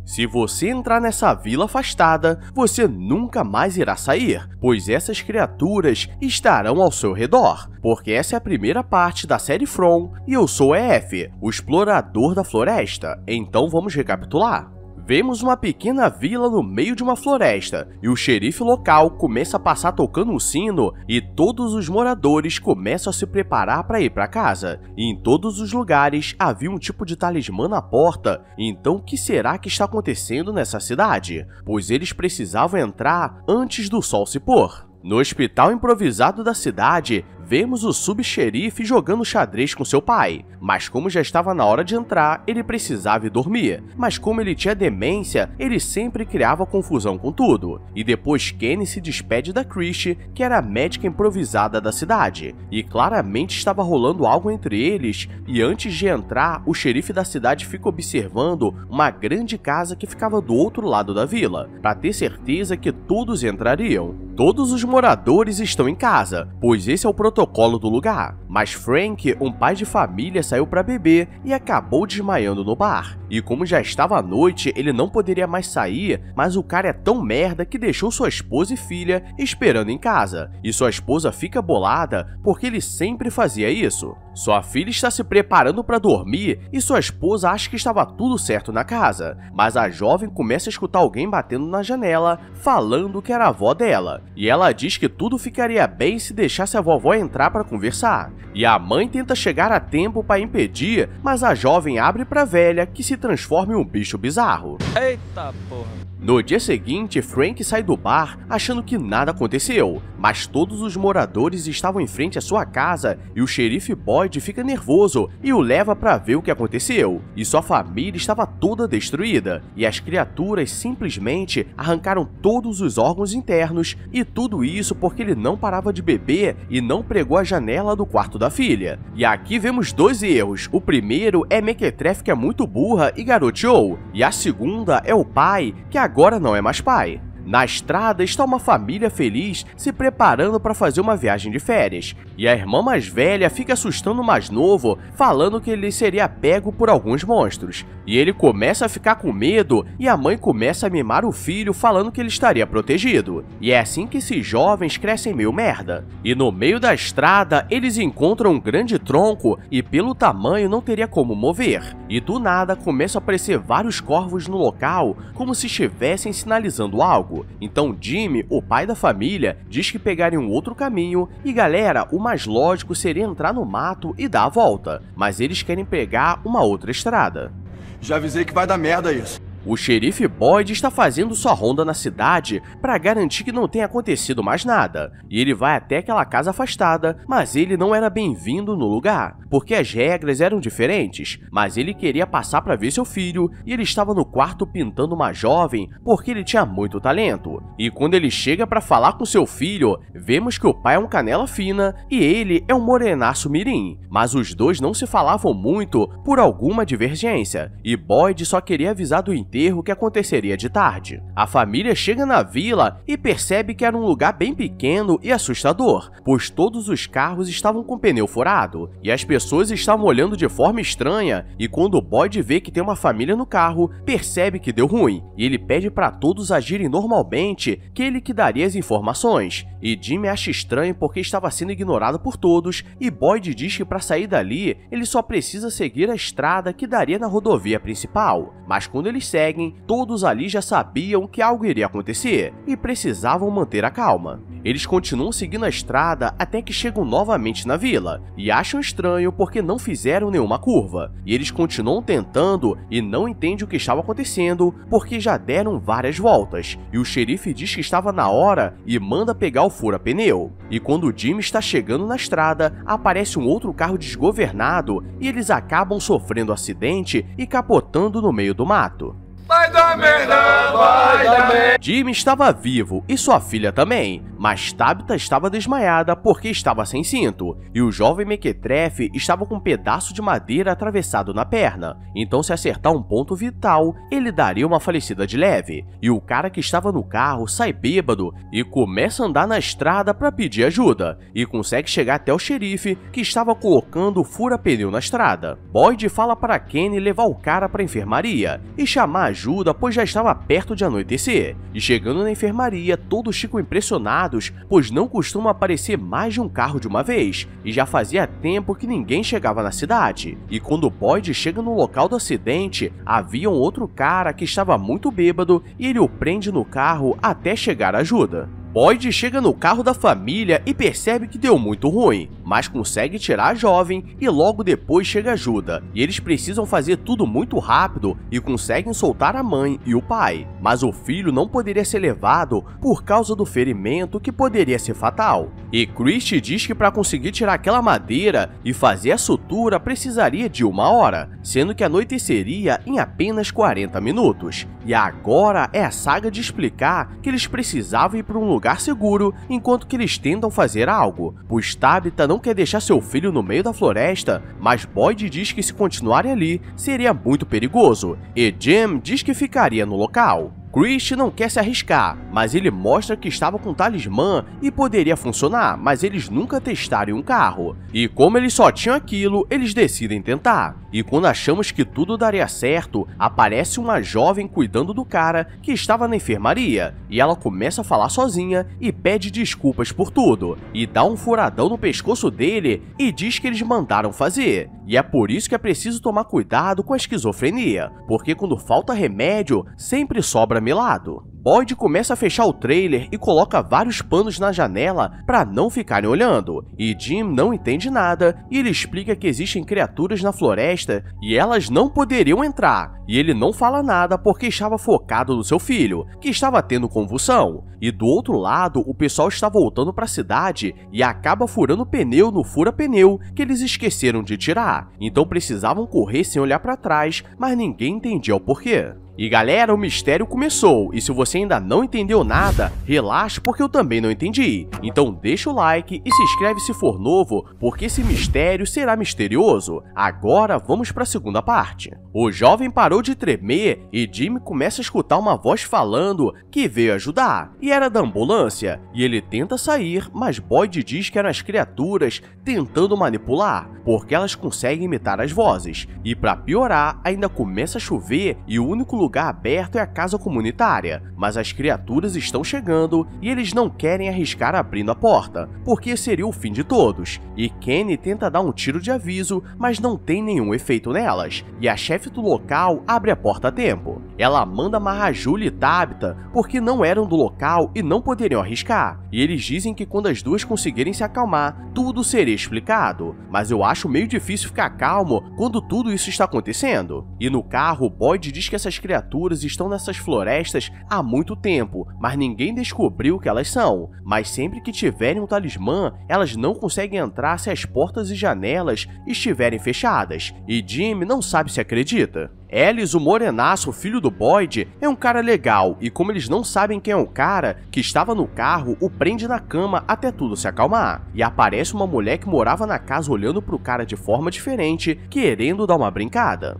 Se você entrar nessa vila afastada, você nunca mais irá sair, pois essas criaturas estarão ao seu redor, porque essa é a primeira parte da série From e eu sou EF, o explorador da floresta. Então vamos recapitular. Vemos uma pequena vila no meio de uma floresta, e o xerife local começa a passar tocando um sino e todos os moradores começam a se preparar para ir para casa. E em todos os lugares havia um tipo de talismã na porta, então o que será que está acontecendo nessa cidade? Pois eles precisavam entrar antes do sol se pôr. No hospital improvisado da cidade, vemos o subxerife jogando xadrez com seu pai, mas como já estava na hora de entrar, ele precisava ir dormir. Mas como ele tinha demência, ele sempre criava confusão com tudo. E depois Kenny se despede da Christie, que era a médica improvisada da cidade, e claramente estava rolando algo entre eles, e antes de entrar, o xerife da cidade fica observando uma grande casa que ficava do outro lado da vila, para ter certeza que todos entrariam. Todos os moradores estão em casa, pois esse é o protocolo do lugar. Mas Frank, um pai de família, saiu para beber e acabou desmaiando no bar. E como já estava à noite, ele não poderia mais sair, mas o cara é tão merda que deixou sua esposa e filha esperando em casa. E sua esposa fica bolada porque ele sempre fazia isso. Sua filha está se preparando para dormir e sua esposa acha que estava tudo certo na casa, mas a jovem começa a escutar alguém batendo na janela, falando que era a avó dela. E ela diz que tudo ficaria bem se deixasse a vovó entrar para conversar. E a mãe tenta chegar a tempo para impedir, mas a jovem abre para a velha, que se transforma em um bicho bizarro. Eita porra! No dia seguinte, Frank sai do bar achando que nada aconteceu, mas todos os moradores estavam em frente à sua casa e o xerife Boyd fica nervoso e o leva para ver o que aconteceu. E sua família estava toda destruída, e as criaturas simplesmente arrancaram todos os órgãos internos, e tudo isso porque ele não parava de beber e não pregou a janela do quarto da filha. E aqui vemos dois erros. O primeiro é Mequetrefe, que é muito burra e garoteou, e a segunda é o pai, que agora não é mais pai. Na estrada está uma família feliz se preparando para fazer uma viagem de férias, e a irmã mais velha fica assustando o mais novo, falando que ele seria pego por alguns monstros. E ele começa a ficar com medo e a mãe começa a mimar o filho, falando que ele estaria protegido. E é assim que esses jovens crescem meio merda. E no meio da estrada eles encontram um grande tronco e pelo tamanho não teria como mover. E do nada começam a aparecer vários corvos no local, como se estivessem sinalizando algo. Então Jimmy, o pai da família, diz que pegarem um outro caminho e galera, o mais lógico seria entrar no mato e dar a volta, mas eles querem pegar uma outra estrada. Já avisei que vai dar merda isso. O xerife Boyd está fazendo sua ronda na cidade para garantir que não tenha acontecido mais nada, e ele vai até aquela casa afastada, mas ele não era bem-vindo no lugar, porque as regras eram diferentes, mas ele queria passar para ver seu filho, e ele estava no quarto pintando uma jovem porque ele tinha muito talento. E quando ele chega para falar com seu filho, vemos que o pai é um canela fina e ele é um morenaço mirim, mas os dois não se falavam muito por alguma divergência, e Boyd só queria avisar do enterro que aconteceria de tarde. A família chega na vila e percebe que era um lugar bem pequeno e assustador, pois todos os carros estavam com pneu furado, e as pessoas estavam olhando de forma estranha, e quando Boyd vê que tem uma família no carro, percebe que deu ruim, e ele pede para todos agirem normalmente, que ele que daria as informações. E Jimmy acha estranho porque estava sendo ignorado por todos, e Boyd diz que para sair dali, ele só precisa seguir a estrada que daria na rodovia principal. Mas quando eles seguem, todos ali já sabiam que algo iria acontecer, e precisavam manter a calma. Eles continuam seguindo a estrada até que chegam novamente na vila, e acham estranho porque não fizeram nenhuma curva, e eles continuam tentando e não entendem o que estava acontecendo porque já deram várias voltas, e o xerife diz que estava na hora e manda pegar o fura-pneu. E quando o Jimmy está chegando na estrada, aparece um outro carro desgovernado e eles acabam sofrendo acidente e capotando no meio do mato. Vai dar merda, vai dar merda. Jimmy estava vivo e sua filha também, mas Tabitha estava desmaiada porque estava sem cinto, e o jovem Mequetrefe estava com um pedaço de madeira atravessado na perna, então se acertar um ponto vital, ele daria uma falecida de leve, e o cara que estava no carro sai bêbado e começa a andar na estrada para pedir ajuda, e consegue chegar até o xerife que estava colocando o fura-pneu na estrada. Boyd fala para Kenny levar o cara para a enfermaria e chamar ajuda, pois já estava perto de anoitecer. E chegando na enfermaria, todos ficam impressionados, pois não costuma aparecer mais de um carro de uma vez, e já fazia tempo que ninguém chegava na cidade. E quando Boyd chega no local do acidente, havia um outro cara que estava muito bêbado e ele o prende no carro até chegar a ajuda. Boyd chega no carro da família e percebe que deu muito ruim, mas consegue tirar a jovem e logo depois chega ajuda, e eles precisam fazer tudo muito rápido e conseguem soltar a mãe e o pai, mas o filho não poderia ser levado por causa do ferimento que poderia ser fatal. E Christie diz que para conseguir tirar aquela madeira e fazer a sutura precisaria de 1 hora, sendo que anoiteceria em apenas 40 minutos. E agora é a saga de explicar que eles precisavam ir para um lugar seguro enquanto que eles tentam fazer algo, pois Tabitha não quer deixar seu filho no meio da floresta, mas Boyd diz que se continuarem ali seria muito perigoso, e Jim diz que ficaria no local. Christie não quer se arriscar, mas ele mostra que estava com um talismã e poderia funcionar, mas eles nunca testaram um carro. E como eles só tinham aquilo, eles decidem tentar. E quando achamos que tudo daria certo, aparece uma jovem cuidando do cara que estava na enfermaria, e ela começa a falar sozinha e pede desculpas por tudo, e dá um furadão no pescoço dele e diz que eles mandaram fazer. E é por isso que é preciso tomar cuidado com a esquizofrenia, porque quando falta remédio, sempre sobra melado. Boyd começa a fechar o trailer e coloca vários panos na janela para não ficarem olhando, e Jim não entende nada e ele explica que existem criaturas na floresta e elas não poderiam entrar, e ele não fala nada porque estava focado no seu filho, que estava tendo convulsão. E do outro lado, o pessoal está voltando para a cidade e acaba furando o pneu no fura-pneu que eles esqueceram de tirar, então precisavam correr sem olhar para trás, mas ninguém entendia o porquê. E galera, o mistério começou, e se você ainda não entendeu nada, relaxe porque eu também não entendi. Então deixa o like e se inscreve se for novo, porque esse mistério será misterioso. Agora vamos para a segunda parte. O jovem parou de tremer e Jimmy começa a escutar uma voz falando que veio ajudar, e era da ambulância, e ele tenta sair, mas Boyd diz que eram as criaturas tentando manipular, porque elas conseguem imitar as vozes. E para piorar, ainda começa a chover e o único lugar aberto é a casa comunitária, mas as criaturas estão chegando e eles não querem arriscar abrindo a porta, porque seria o fim de todos. E Kenny tenta dar um tiro de aviso, mas não tem nenhum efeito nelas, e a chefe do local abre a porta a tempo. Ela manda amarrar Julie e Tabitha, porque não eram do local e não poderiam arriscar, e eles dizem que quando as duas conseguirem se acalmar, tudo seria explicado, mas eu acho meio difícil ficar calmo quando tudo isso está acontecendo. E no carro, Boyd diz que essas criaturas estão nessas florestas há muito tempo, mas ninguém descobriu o que elas são, mas sempre que tiverem um talismã, elas não conseguem entrar se as portas e janelas estiverem fechadas, e Jim não sabe se acredita. Ellis, o morenaço, filho do Boyd, é um cara legal, e como eles não sabem quem é o cara que estava no carro, o prende na cama até tudo se acalmar. E aparece uma mulher que morava na casa olhando pro cara de forma diferente, querendo dar uma brincada.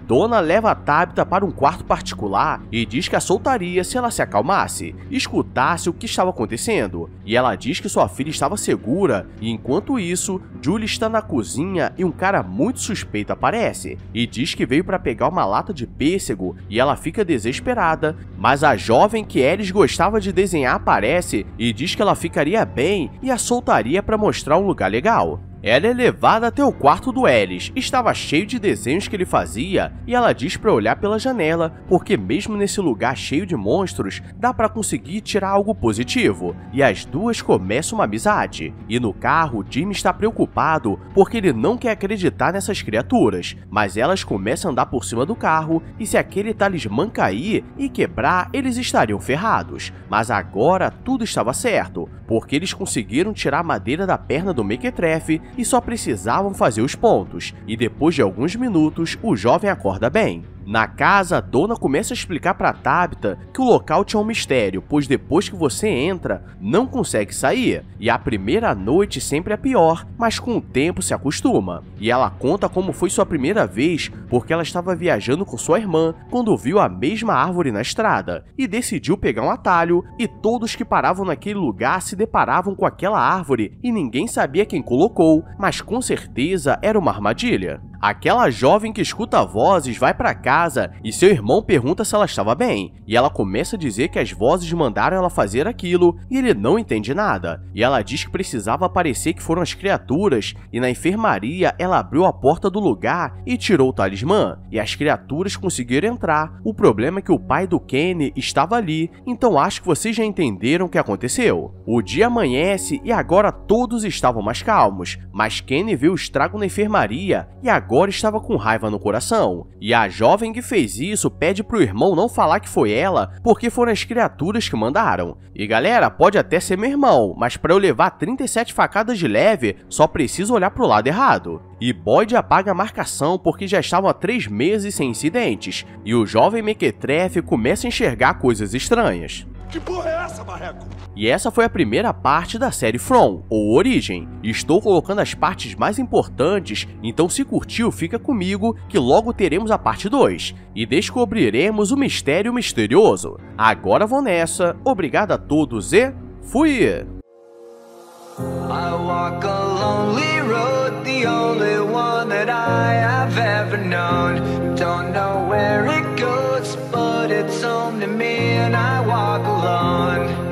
Donna leva a Tabitha para um quarto particular e diz que a soltaria se ela se acalmasse, escutasse o que estava acontecendo, e ela diz que sua filha estava segura, e enquanto isso, Julie está na cozinha e um cara muito suspeito aparece, e diz que veio para pegar uma lata de pêssego, e ela fica desesperada, mas a jovem que Ellis gostava de desenhar aparece e diz que ela ficaria bem e a soltaria para mostrar um lugar legal. Ela é levada até o quarto do Ellis, estava cheio de desenhos que ele fazia, e ela diz para olhar pela janela, porque mesmo nesse lugar cheio de monstros, dá para conseguir tirar algo positivo, e as duas começam uma amizade. E no carro, Jimmy está preocupado, porque ele não quer acreditar nessas criaturas, mas elas começam a andar por cima do carro, e se aquele talismã cair e quebrar, eles estariam ferrados. Mas agora tudo estava certo, porque eles conseguiram tirar a madeira da perna do Mequetrefe e só precisavam fazer os pontos, e depois de alguns minutos, o jovem acorda bem. Na casa, a Donna começa a explicar para Tabitha que o local tinha um mistério, pois depois que você entra, não consegue sair, e a primeira noite sempre é pior, mas com o tempo se acostuma. E ela conta como foi sua primeira vez, porque ela estava viajando com sua irmã quando viu a mesma árvore na estrada, e decidiu pegar um atalho, e todos que paravam naquele lugar se deparavam com aquela árvore, e ninguém sabia quem colocou, mas com certeza era uma armadilha. Aquela jovem que escuta vozes vai para casa casa e seu irmão pergunta se ela estava bem, e ela começa a dizer que as vozes mandaram ela fazer aquilo e ele não entende nada. E ela diz que precisava parecer que foram as criaturas, e na enfermaria ela abriu a porta do lugar e tirou o talismã, e as criaturas conseguiram entrar. O problema é que o pai do Kenny estava ali, então acho que vocês já entenderam o que aconteceu. O dia amanhece e agora todos estavam mais calmos, mas Kenny viu o estrago na enfermaria e agora estava com raiva no coração. E a jovem que fez isso pede pro irmão não falar que foi ela, porque foram as criaturas que mandaram. E galera, pode até ser meu irmão, mas para eu levar 37 facadas de leve, só preciso olhar pro lado errado. E Boyd apaga a marcação porque já estavam há 3 meses sem incidentes, e o jovem Mequetrefe começa a enxergar coisas estranhas. Que porra é essa, Marreco? E essa foi a primeira parte da série From, ou Origem. Estou colocando as partes mais importantes, então se curtiu, fica comigo que logo teremos a parte 2 e descobriremos o mistério misterioso. Agora vou nessa, obrigado a todos e fui! I walk a lonely road, the only one that I have ever known. Don't know where it goes, but it's home to me and I walk alone.